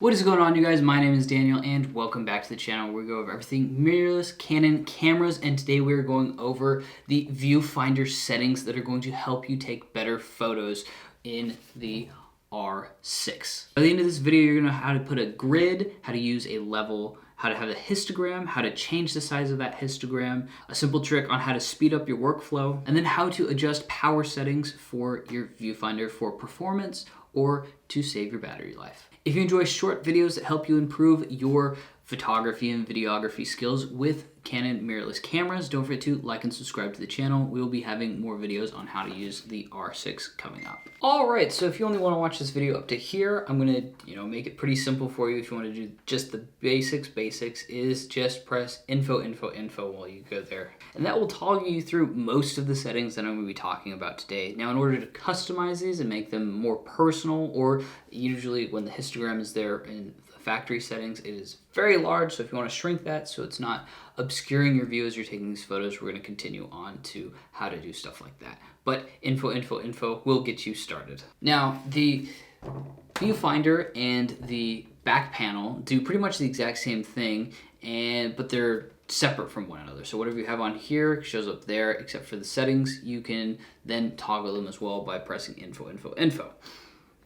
What is going on, you guys? My name is Daniel and welcome back to the channel where we go over everything mirrorless Canon cameras, and today we're going over the viewfinder settings that are going to help you take better photos in the R6. By the end of this video, you're going to know how to put a grid, how to use a level, how to have a histogram, how to change the size of that histogram, a simple trick on how to speed up your workflow, and then how to adjust power settings for your viewfinder for performance or to save your battery life. If you enjoy short videos that help you improve your photography and videography skills with Canon mirrorless cameras, don't forget to like and subscribe to the channel. We will be having more videos on how to use the R6 coming up. Alright, so if you only want to watch this video up to here, I'm going to make it pretty simple for you. If you want to do just the basics is just press info while you go there. And that will toggle you through most of the settings that I'm going to be talking about today. Now, in order to customize these and make them more personal, or usually when the histogram is there in the factory settings, it is very large, so if you want to shrink that so it's not obscuring your view as you're taking these photos, we're going to continue on to how to do stuff like that. But info will get you started. Now, the viewfinder and the back panel do pretty much the exact same thing, but they're separate from one another. So whatever you have on here shows up there, except for the settings. You can then toggle them as well by pressing info.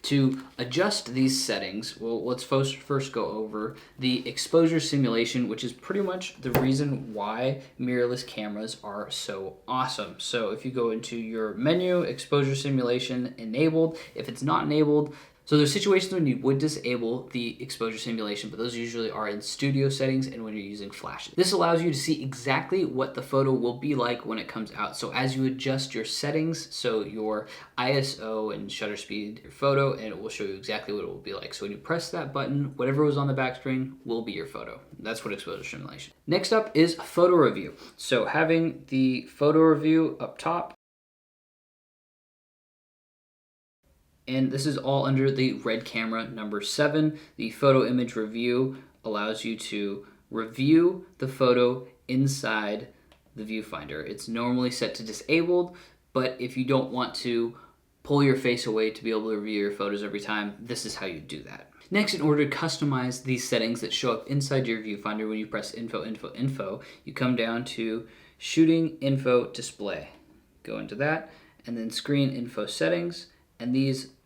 To adjust these settings, well, let's first go over the exposure simulation, which is pretty much the reason why mirrorless cameras are so awesome. So if you go into your menu, exposure simulation enabled, if it's not enabled, so there's situations when you would disable the exposure simulation, but those usually are in studio settings and when you're using flashes. This allows you to see exactly what the photo will be like when it comes out. So as you adjust your settings, so your ISO and shutter speed, your photo, and it will show you exactly what it will be like. So when you press that button, whatever was on the back screen will be your photo. That's what exposure simulation. Next up is photo review. So having the photo review up top, and this is all under the red camera number 7. The photo image review allows you to review the photo inside the viewfinder. It's normally set to disabled, but if you don't want to pull your face away to be able to review your photos every time, this is how you do that. Next, in order to customize these settings that show up inside your viewfinder when you press info, you come down to shooting info display. Go into that, and then screen info settings, and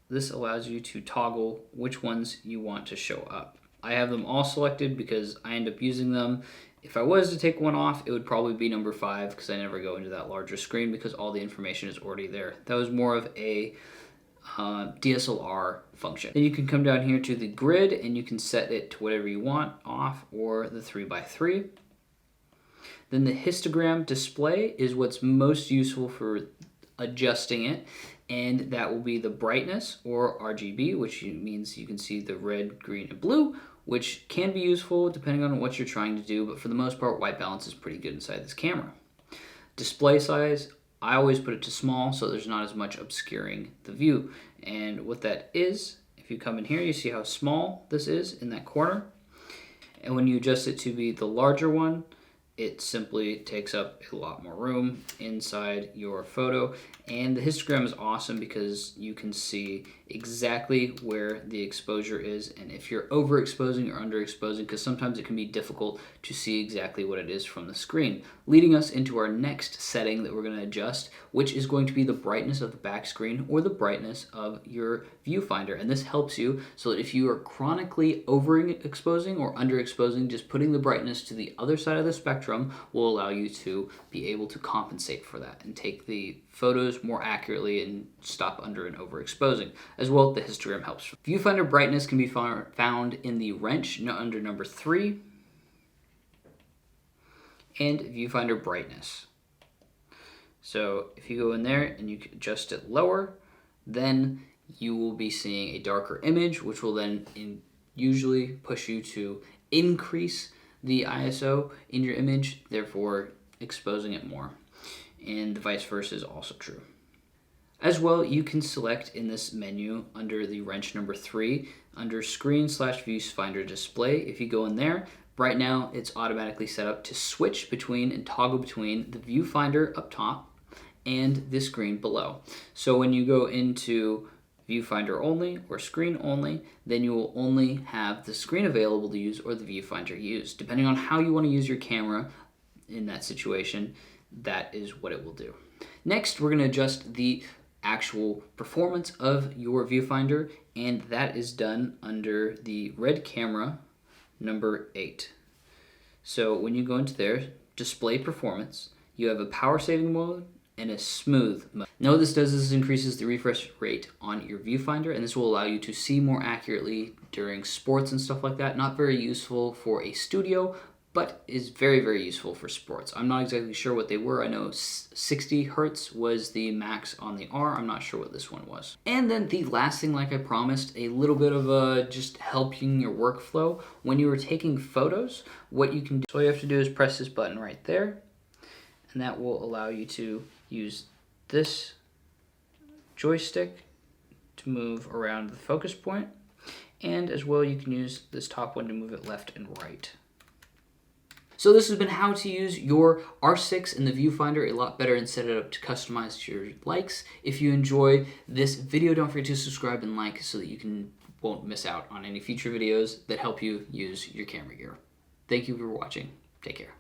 this allows you to toggle which ones you want to show up. I have them all selected because I end up using them. If I was to take one off, it would probably be number 5 because I never go into that larger screen because all the information is already there. That was more of a DSLR function. Then you can come down here to the grid and you can set it to whatever you want, off or the 3x3. Then the histogram display is what's most useful for adjusting it, and that will be the brightness or RGB, which means you can see the red, green, and blue, which can be useful depending on what you're trying to do, but for the most part, white balance is pretty good inside this camera. Display size, I always put it to small so there's not as much obscuring the view, and what that is, if you come in here, you see how small this is in that corner, and when you adjust it to be the larger one, it simply takes up a lot more room inside your photo. And the histogram is awesome because you can see exactly where the exposure is and if you're overexposing or underexposing, because sometimes it can be difficult to see exactly what it is from the screen. Leading us into our next setting that we're going to adjust, which is going to be the brightness of the back screen or the brightness of your viewfinder. And this helps you so that if you are chronically overexposing or underexposing, just putting the brightness to the other side of the spectrum will allow you to be able to compensate for that and take the photos more accurately and stop under and overexposing. As well, the histogram helps. Viewfinder brightness can be found in the wrench under number 3 and viewfinder brightness. So if you go in there and you adjust it lower, then you will be seeing a darker image, which will then usually push you to increase the ISO in your image, therefore exposing it more. And the vice versa is also true. As well, you can select in this menu under the wrench number 3, under screen/viewfinder display. If you go in there, right now it's automatically set up to switch between and toggle between the viewfinder up top and the screen below. So when you go into viewfinder only or screen only, then you will only have the screen available to use or the viewfinder used. Depending on how you want to use your camera in that situation, that is what it will do. Next, we're going to adjust the actual performance of your viewfinder, and that is done under the red camera number 8. So when you go into there, display performance, you have a power saving mode and a smooth mode. Now what this does is increases the refresh rate on your viewfinder, and this will allow you to see more accurately during sports and stuff like that. Not very useful for a studio, but is very, very useful for sports. I'm not exactly sure what they were. I know 60 hertz was the max on the R. I'm not sure what this one was. And then the last thing, like I promised, a little bit of just helping your workflow. When you are taking photos, what you can do, so all you have to do is press this button right there, and that will allow you to use this joystick to move around the focus point, and as well you can use this top one to move it left and right. So this has been how to use your R6 in the viewfinder a lot better and set it up to customize your likes. If you enjoy this video, don't forget to subscribe and like so that you won't miss out on any future videos that help you use your camera gear. Thank you for watching. Take care.